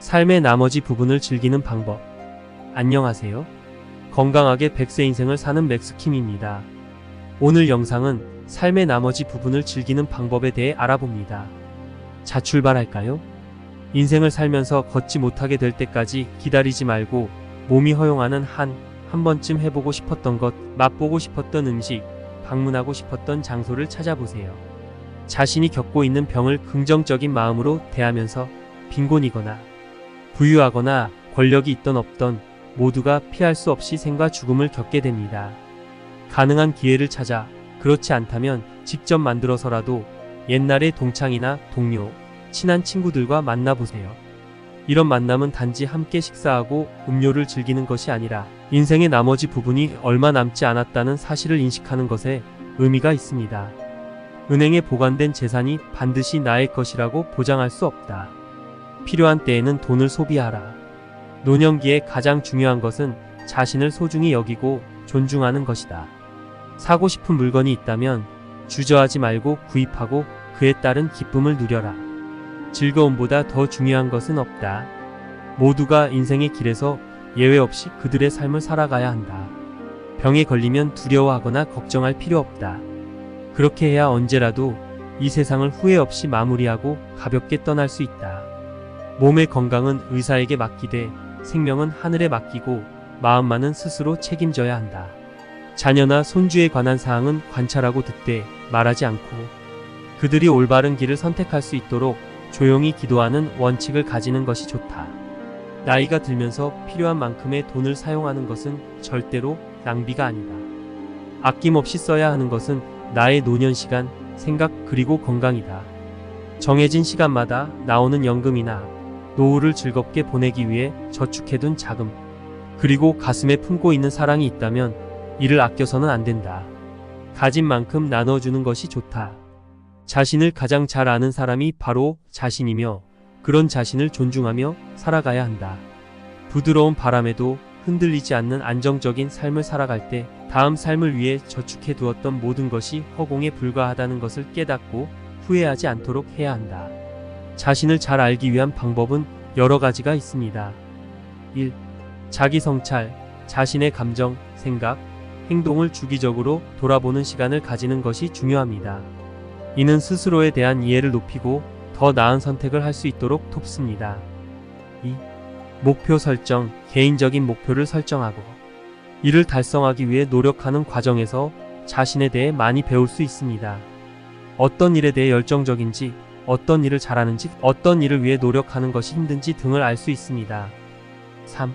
삶의 나머지 부분을 즐기는 방법. 안녕하세요. 건강하게 100세 인생을 사는 맥스킴입니다. 오늘 영상은 삶의 나머지 부분을 즐기는 방법에 대해 알아봅니다. 자, 출발할까요? 인생을 살면서 걷지 못하게 될 때까지 기다리지 말고 몸이 허용하는 한 번쯤 해보고 싶었던 것, 맛보고 싶었던 음식, 방문하고 싶었던 장소를 찾아보세요. 자신이 겪고 있는 병을 긍정적인 마음으로 대하면서 빈곤이거나 부유하거나 권력이 있던 없던 모두가 피할 수 없이 생과 죽음을 겪게 됩니다. 가능한 기회를 찾아, 그렇지 않다면 직접 만들어서라도 옛날의 동창이나 동료, 친한 친구들과 만나보세요. 이런 만남은 단지 함께 식사하고 음료를 즐기는 것이 아니라 인생의 나머지 부분이 얼마 남지 않았다는 사실을 인식하는 것에 의미가 있습니다. 은행에 보관된 재산이 반드시 나의 것이라고 보장할 수 없다. 필요한 때에는 돈을 소비하라. 노년기에 가장 중요한 것은 자신을 소중히 여기고 존중하는 것이다. 사고 싶은 물건이 있다면 주저하지 말고 구입하고 그에 따른 기쁨을 누려라. 즐거움보다 더 중요한 것은 없다. 모두가 인생의 길에서 예외 없이 그들의 삶을 살아가야 한다. 병에 걸리면 두려워하거나 걱정할 필요 없다. 그렇게 해야 언제라도 이 세상을 후회 없이 마무리하고 가볍게 떠날 수 있다. 몸의 건강은 의사에게 맡기되 생명은 하늘에 맡기고 마음만은 스스로 책임져야 한다. 자녀나 손주에 관한 사항은 관찰하고 듣되 말하지 않고 그들이 올바른 길을 선택할 수 있도록 조용히 기도하는 원칙을 가지는 것이 좋다. 나이가 들면서 필요한 만큼의 돈을 사용하는 것은 절대로 낭비가 아니다. 아낌없이 써야 하는 것은 나의 노년 시간, 생각 그리고 건강이다. 정해진 시간마다 나오는 연금이나 노후를 즐겁게 보내기 위해 저축해둔 자금, 그리고 가슴에 품고 있는 사랑이 있다면 이를 아껴서는 안 된다. 가진 만큼 나눠주는 것이 좋다. 자신을 가장 잘 아는 사람이 바로 자신이며 그런 자신을 존중하며 살아가야 한다. 부드러운 바람에도 흔들리지 않는 안정적인 삶을 살아갈 때 다음 삶을 위해 저축해 두었던 모든 것이 허공에 불과하다는 것을 깨닫고 후회하지 않도록 해야 한다. 자신을 잘 알기 위한 방법은 여러 가지가 있습니다. 1. 자기 성찰, 자신의 감정, 생각, 행동을 주기적으로 돌아보는 시간을 가지는 것이 중요합니다. 이는 스스로에 대한 이해를 높이고 더 나은 선택을 할 수 있도록 돕습니다. 2. 목표 설정, 개인적인 목표를 설정하고 이를 달성하기 위해 노력하는 과정에서 자신에 대해 많이 배울 수 있습니다. 어떤 일에 대해 열정적인지, 어떤 일을 잘하는지, 어떤 일을 위해 노력하는 것이 힘든지 등을 알 수 있습니다. 3.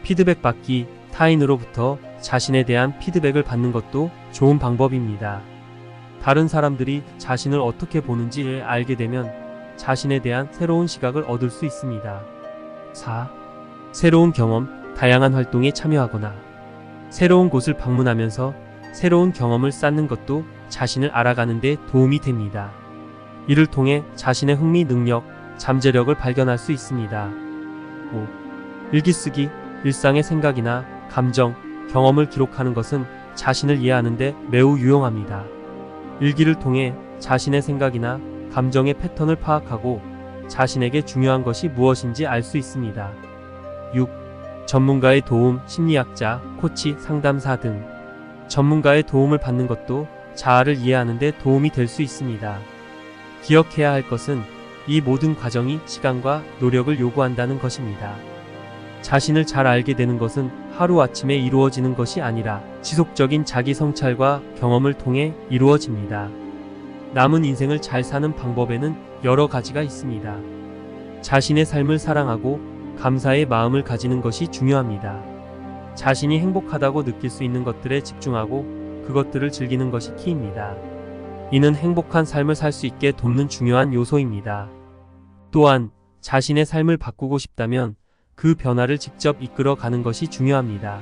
피드백 받기, 타인으로부터 자신에 대한 피드백을 받는 것도 좋은 방법입니다. 다른 사람들이 자신을 어떻게 보는지를 알게 되면 자신에 대한 새로운 시각을 얻을 수 있습니다. 4. 새로운 경험, 다양한 활동에 참여하거나 새로운 곳을 방문하면서 새로운 경험을 쌓는 것도 자신을 알아가는 데 도움이 됩니다. 이를 통해 자신의 흥미, 능력, 잠재력을 발견할 수 있습니다. 5. 일기쓰기, 일상의 생각이나 감정, 경험을 기록하는 것은 자신을 이해하는 데 매우 유용합니다. 일기를 통해 자신의 생각이나 감정의 패턴을 파악하고 자신에게 중요한 것이 무엇인지 알 수 있습니다. 6. 전문가의 도움, 심리학자, 코치, 상담사 등 전문가의 도움을 받는 것도 자아를 이해하는 데 도움이 될 수 있습니다. 기억해야 할 것은 이 모든 과정이 시간과 노력을 요구한다는 것입니다. 자신을 잘 알게 되는 것은 하루아침에 이루어지는 것이 아니라 지속적인 자기 성찰과 경험을 통해 이루어집니다. 남은 인생을 잘 사는 방법에는 여러 가지가 있습니다. 자신의 삶을 사랑하고 감사의 마음을 가지는 것이 중요합니다. 자신이 행복하다고 느낄 수 있는 것들에 집중하고 그것들을 즐기는 것이 키입니다. 이는 행복한 삶을 살 수 있게 돕는 중요한 요소입니다. 또한 자신의 삶을 바꾸고 싶다면 그 변화를 직접 이끌어 가는 것이 중요합니다.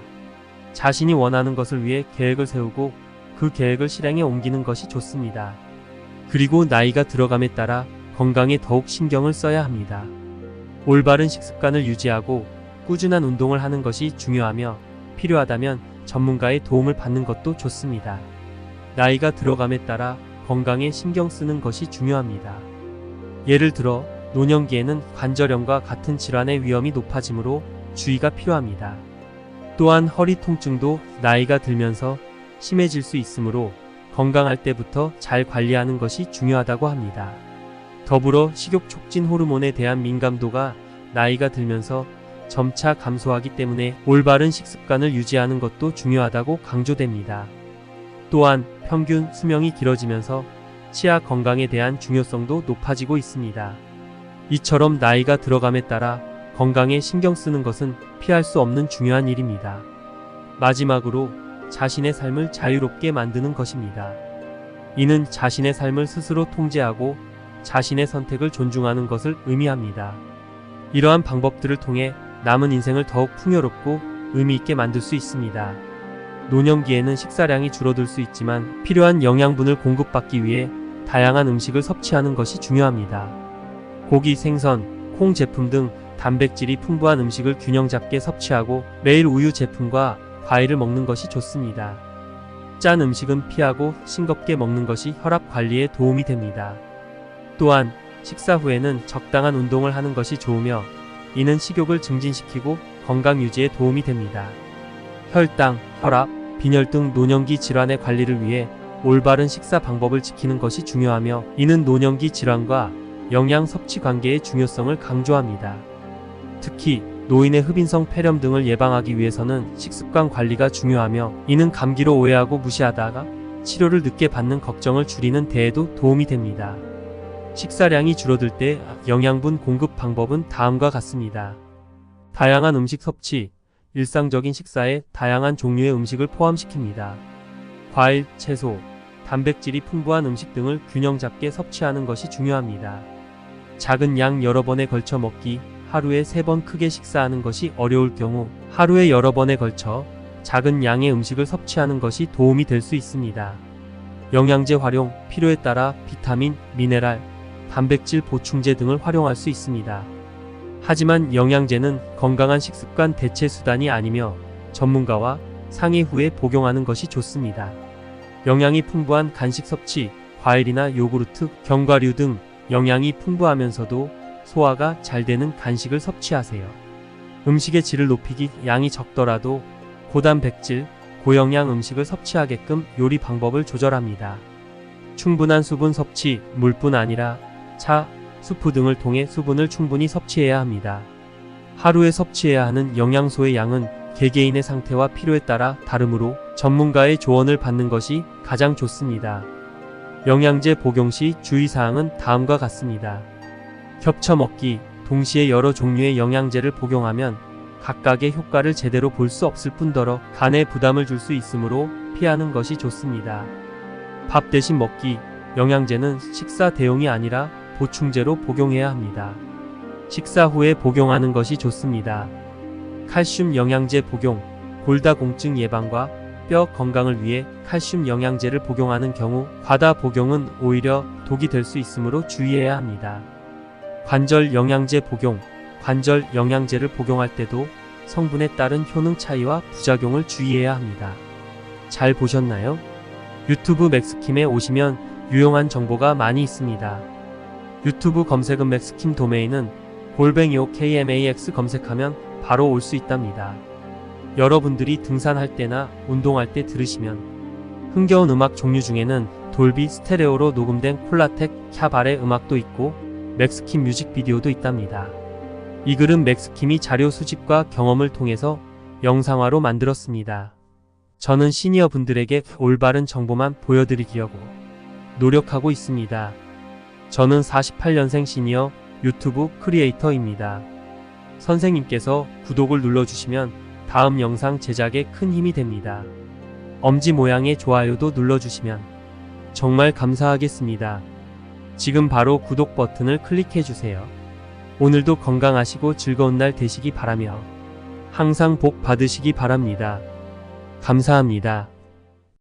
자신이 원하는 것을 위해 계획을 세우고 그 계획을 실행에 옮기는 것이 좋습니다. 그리고 나이가 들어감에 따라 건강에 더욱 신경을 써야 합니다. 올바른 식습관을 유지하고 꾸준한 운동을 하는 것이 중요하며 필요하다면 전문가의 도움을 받는 것도 좋습니다. 나이가 들어감에 따라 건강에 신경 쓰는 것이 중요합니다. 예를 들어 노년기에는 관절염과 같은 질환의 위험이 높아지므로 주의가 필요합니다. 또한 허리 통증도 나이가 들면서 심해질 수 있으므로 건강할 때부터 잘 관리하는 것이 중요하다고 합니다. 더불어 식욕 촉진 호르몬에 대한 민감도가 나이가 들면서 점차 감소하기 때문에 올바른 식습관을 유지하는 것도 중요하다고 강조됩니다. 또한 평균 수명이 길어지면서 치아 건강에 대한 중요성도 높아지고 있습니다. 이처럼 나이가 들어감에 따라 건강에 신경 쓰는 것은 피할 수 없는 중요한 일입니다. 마지막으로 자신의 삶을 자유롭게 만드는 것입니다. 이는 자신의 삶을 스스로 통제하고 자신의 선택을 존중하는 것을 의미합니다. 이러한 방법들을 통해 남은 인생을 더욱 풍요롭고 의미있게 만들 수 있습니다. 노년기에는 식사량이 줄어들 수 있지만 필요한 영양분을 공급받기 위해 다양한 음식을 섭취하는 것이 중요합니다. 고기, 생선, 콩 제품 등 단백질이 풍부한 음식을 균형 잡게 섭취하고 매일 우유 제품과 과일을 먹는 것이 좋습니다. 짠 음식은 피하고 싱겁게 먹는 것이 혈압 관리에 도움이 됩니다. 또한 식사 후에는 적당한 운동을 하는 것이 좋으며 이는 식욕을 증진시키고 건강 유지에 도움이 됩니다. 혈당, 혈압, 빈혈 등 노년기 질환의 관리를 위해 올바른 식사 방법을 지키는 것이 중요하며 이는 노년기 질환과 영양 섭취 관계의 중요성을 강조합니다. 특히 노인의 흡인성 폐렴 등을 예방하기 위해서는 식습관 관리가 중요하며 이는 감기로 오해하고 무시하다가 치료를 늦게 받는 걱정을 줄이는 데에도 도움이 됩니다. 식사량이 줄어들 때 영양분 공급 방법은 다음과 같습니다. 다양한 음식 섭취, 일상적인 식사에 다양한 종류의 음식을 포함시킵니다. 과일, 채소, 단백질이 풍부한 음식 등을 균형 잡게 섭취하는 것이 중요합니다. 작은 양 여러 번에 걸쳐 먹기, 하루에 3번 크게 식사하는 것이 어려울 경우 하루에 여러 번에 걸쳐 작은 양의 음식을 섭취하는 것이 도움이 될 수 있습니다. 영양제 활용, 필요에 따라 비타민, 미네랄, 단백질 보충제 등을 활용할 수 있습니다. 하지만 영양제는 건강한 식습관 대체 수단이 아니며 전문가와 상의 후에 복용하는 것이 좋습니다. 영양이 풍부한 간식 섭취, 과일이나 요구르트, 견과류 등 영양이 풍부하면서도 소화가 잘 되는 간식을 섭취하세요. 음식의 질을 높이기, 양이 적더라도 고단백질, 고영양 음식을 섭취하게끔 요리 방법을 조절합니다. 충분한 수분 섭취, 물뿐 아니라 차, 수프 등을 통해 수분을 충분히 섭취해야 합니다. 하루에 섭취해야 하는 영양소의 양은 개개인의 상태와 필요에 따라 다르므로 전문가의 조언을 받는 것이 가장 좋습니다. 영양제 복용 시 주의사항은 다음과 같습니다. 겹쳐 먹기, 동시에 여러 종류의 영양제를 복용하면 각각의 효과를 제대로 볼 수 없을 뿐더러 간에 부담을 줄 수 있으므로 피하는 것이 좋습니다. 밥 대신 먹기, 영양제는 식사 대용이 아니라 보충제로 복용해야 합니다. 식사 후에 복용하는 것이 좋습니다. 칼슘 영양제 복용, 골다공증 예방과 뼈 건강을 위해 칼슘 영양제를 복용하는 경우 과다 복용은 오히려 독이 될 수 있으므로 주의해야 합니다. 관절 영양제 복용, 관절 영양제를 복용할 때도 성분에 따른 효능 차이와 부작용을 주의해야 합니다. 잘 보셨나요? 유튜브 맥스킴에 오시면 유용한 정보가 많이 있습니다. 유튜브 검색은 맥스킴, 도메인은 @KMAX 검색하면 바로 올 수 있답니다. 여러분들이 등산할 때나 운동할 때 들으시면 흥겨운 음악 종류 중에는 돌비 스테레오로 녹음된 콜라텍 캬발의 음악도 있고 맥스킴 뮤직비디오도 있답니다. 이 글은 맥스킴이 자료 수집과 경험을 통해서 영상화로 만들었습니다. 저는 시니어 분들에게 올바른 정보만 보여드리려고 노력하고 있습니다. 저는 48년생 시니어 유튜브 크리에이터입니다. 선생님께서 구독을 눌러주시면 다음 영상 제작에 큰 힘이 됩니다. 엄지 모양의 좋아요도 눌러주시면 정말 감사하겠습니다. 지금 바로 구독 버튼을 클릭해주세요. 오늘도 건강하시고 즐거운 날 되시기 바라며 항상 복 받으시기 바랍니다. 감사합니다.